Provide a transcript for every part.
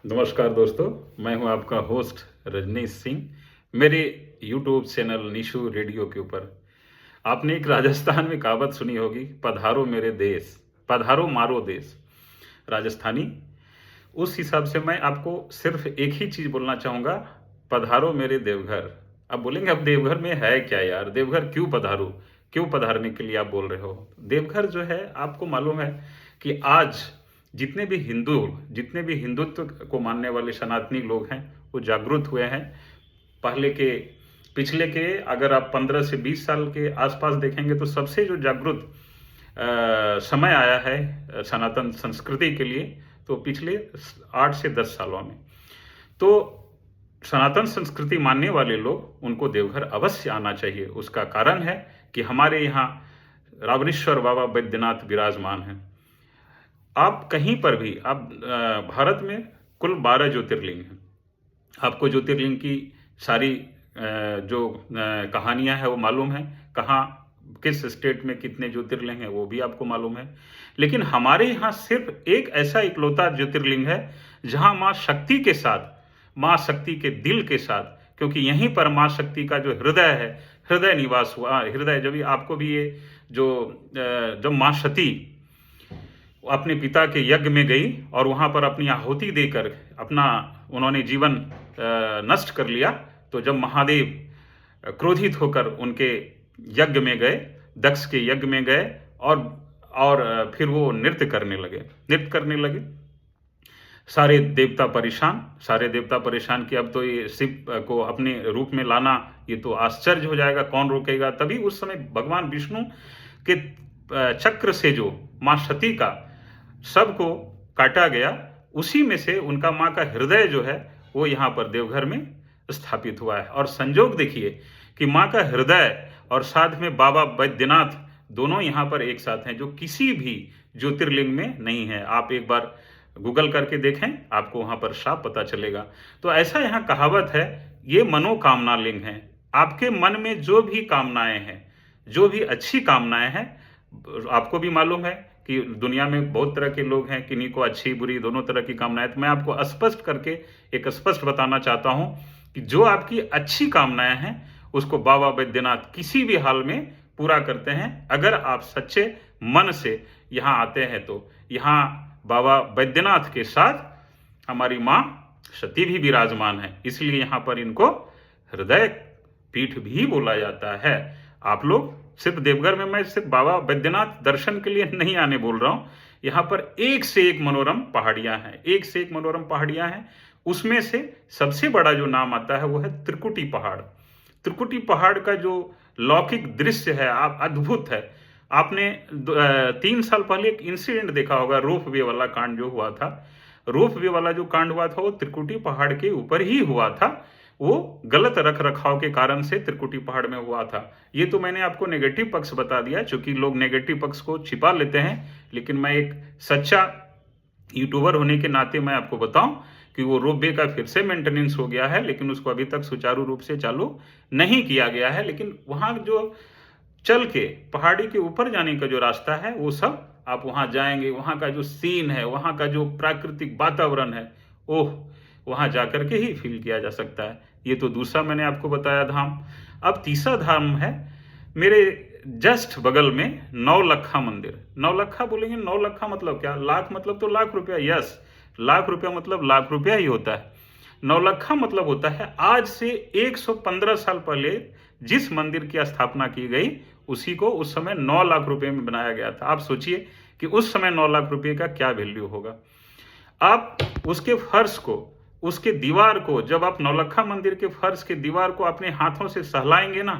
नमस्कार दोस्तों, मैं हूं आपका होस्ट रजनीश सिंह। मेरे यूट्यूब चैनल निशु रेडियो के ऊपर आपने एक राजस्थान में कहावत सुनी होगी, पधारो मेरे देश, पधारो मारो देश। राजस्थानी उस हिसाब से मैं आपको सिर्फ एक ही चीज़ बोलना चाहूँगा, पधारो मेरे देवघर। अब बोलेंगे अब देवघर में है क्या यार, देवघर क्यों पधारूँ, क्यों पधारने के लिए आप बोल रहे हो। देवघर जो है आपको मालूम है कि आज जितने भी हिंदुत्व को मानने वाले सनातनी लोग हैं वो जागरूक हुए हैं। पहले के पिछले के अगर आप 15 से 20 साल के आसपास देखेंगे तो सबसे जो जागरूक समय आया है सनातन संस्कृति के लिए, तो पिछले 8 से 10 सालों में। तो सनातन संस्कृति मानने वाले लोग उनको देवघर अवश्य आना चाहिए। उसका कारण है कि हमारे यहाँ रावणेश्वर बाबा बैद्यनाथ विराजमान हैं। आप कहीं पर भी आप भारत में कुल 12 ज्योतिर्लिंग हैं। आपको ज्योतिर्लिंग की सारी जो कहानियां हैं वो मालूम है, कहाँ किस स्टेट में कितने ज्योतिर्लिंग हैं वो भी आपको मालूम है। लेकिन हमारे यहाँ सिर्फ एक ऐसा इकलौता ज्योतिर्लिंग है जहाँ माँ शक्ति के साथ, माँ शक्ति के दिल के साथ, क्योंकि यहीं पर माँ शक्ति का जो हृदय है, हृदय निवास हुआ। हृदय जब आपको भी ये जो जब माँ सती अपने पिता के यज्ञ में गई और वहाँ पर अपनी आहुति देकर अपना उन्होंने जीवन नष्ट कर लिया, तो जब महादेव क्रोधित होकर उनके यज्ञ में गए, दक्ष के यज्ञ में गए और फिर वो नृत्य करने लगे। सारे देवता परेशान कि अब तो ये शिव को अपने रूप में लाना ये तो आश्चर्य हो जाएगा, कौन रोकेगा। तभी उस समय भगवान विष्णु के चक्र से जो माँ सती का सबको काटा गया, उसी में से उनका माँ का हृदय जो है वो यहाँ पर देवघर में स्थापित हुआ है। और संजोग देखिए कि माँ का हृदय और साथ में बाबा बैद्यनाथ दोनों यहाँ पर एक साथ हैं, जो किसी भी ज्योतिर्लिंग में नहीं है। आप एक बार गूगल करके देखें, आपको वहाँ पर साफ पता चलेगा। तो ऐसा यहाँ कहावत है, ये मनोकामना लिंग है। आपके मन में जो भी कामनाएं हैं, जो भी अच्छी कामनाएं हैं, आपको भी मालूम है कि दुनिया में बहुत तरह के लोग हैं, किन्हीं को अच्छी बुरी दोनों तरह की कामनाएं। तो मैं आपको स्पष्ट करके एक स्पष्ट बताना चाहता हूं कि जो आपकी अच्छी कामनाएं हैं उसको बाबा बैद्यनाथ किसी भी हाल में पूरा करते हैं। अगर आप सच्चे मन से यहाँ आते हैं तो यहाँ बाबा बैद्यनाथ के साथ हमारी माँ सती भी विराजमान है, इसलिए यहाँ पर इनको हृदय पीठ भी बोला जाता है। आप लोग सिर्फ देवघर में, मैं सिर्फ बाबा बैद्यनाथ दर्शन के लिए नहीं आने बोल रहा हूँ। यहाँ पर एक से एक मनोरम पहाड़ियाँ हैं, एक से एक मनोरम पहाड़ियाँ हैं। उसमें से सबसे बड़ा जो नाम आता है वो है त्रिकुटी पहाड़। त्रिकुटी पहाड़ का जो लौकिक दृश्य है आप अद्भुत है। आपने 3 साल पहले एक इंसिडेंट देखा होगा, रोप वे वाला कांड जो हुआ था। रोप वे वाला जो कांड हुआ था वो त्रिकुटी पहाड़ के ऊपर ही हुआ था। वो गलत रख रखाव के कारण से त्रिकुटी पहाड़ में हुआ था। ये तो मैंने आपको नेगेटिव पक्ष बता दिया, क्योंकि लोग नेगेटिव पक्ष को छिपा लेते हैं। लेकिन मैं एक सच्चा यूट्यूबर होने के नाते मैं आपको बताऊं कि वो रोपवे का फिर से मेंटेनेंस हो गया है, लेकिन उसको अभी तक सुचारू रूप से चालू नहीं किया गया है। लेकिन वहाँ जो चल के पहाड़ी के ऊपर जाने का जो रास्ता है वो सब आप वहाँ जाएंगे, वहाँ का जो सीन है, वहाँ का जो प्राकृतिक वातावरण है, ओह, वहाँ जाकर के ही फील किया जा सकता है। ये तो दूसरा मैंने आपको बताया धाम। अब तीसरा धाम है मेरे जस्ट बगल में, नौलखा मंदिर। नौलखा बोलेंगे, नौलखा मतलब क्या? लाख मतलब तो लाख रुपया, यस, लाख रुपया मतलब लाख रुपया ही होता है। नौलखा मतलब होता है आज से 115 साल पहले जिस मंदिर की स्थापना की गई उसी को उस समय 9 लाख रुपए में बनाया गया था। आप सोचिए कि उस समय 9 लाख रुपए का क्या वैल्यू होगा। आप उसके फर्श को, उसके दीवार को, जब आप नौलखा मंदिर के फर्श के दीवार को अपने हाथों से सहलाएंगे ना,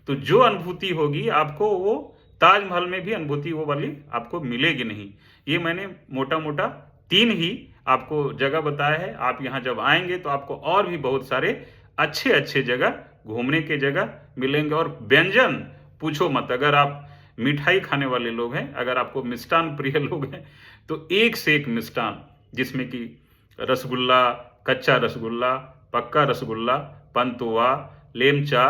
तो जो अनुभूति होगी आपको, वो ताजमहल में भी अनुभूति वो वाली आपको मिलेगी नहीं। ये मैंने मोटा मोटा 3 ही आपको जगह बताया है। आप यहाँ जब आएंगे तो आपको और भी बहुत सारे अच्छे अच्छे जगह, घूमने के जगह मिलेंगे। और व्यंजन पूछो मत, अगर आप मिठाई खाने वाले लोग हैं, अगर आपको मिष्ठान प्रिय लोग हैं, तो एक से एक मिष्ठान, जिसमें कि रसगुल्ला, कच्चा रसगुल्ला, पक्का रसगुल्ला, पंतुआ, लेमचा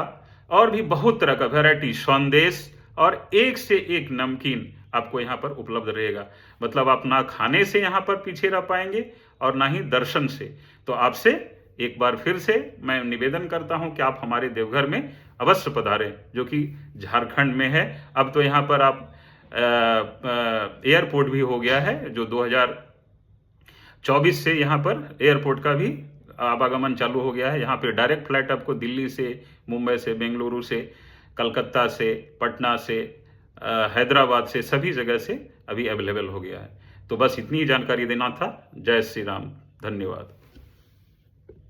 और भी बहुत तरह का वैरायटी, संदेश और एक से एक नमकीन आपको यहाँ पर उपलब्ध रहेगा। मतलब आप ना खाने से यहाँ पर पीछे रह पाएंगे और ना ही दर्शन से। तो आपसे एक बार फिर से मैं निवेदन करता हूं कि आप हमारे देवघर में अवश्य पधारें, जो कि झारखंड में है। अब तो यहाँ पर आप एयरपोर्ट भी हो गया है, जो 2024 से यहाँ पर एयरपोर्ट का भी आवागमन चालू हो गया है। यहाँ पे डायरेक्ट फ्लाइट आपको दिल्ली से, मुंबई से, बेंगलुरु से, कलकत्ता से, पटना से, हैदराबाद से, सभी जगह से अभी अवेलेबल हो गया है। तो बस इतनी जानकारी देना था। जय श्री राम, धन्यवाद।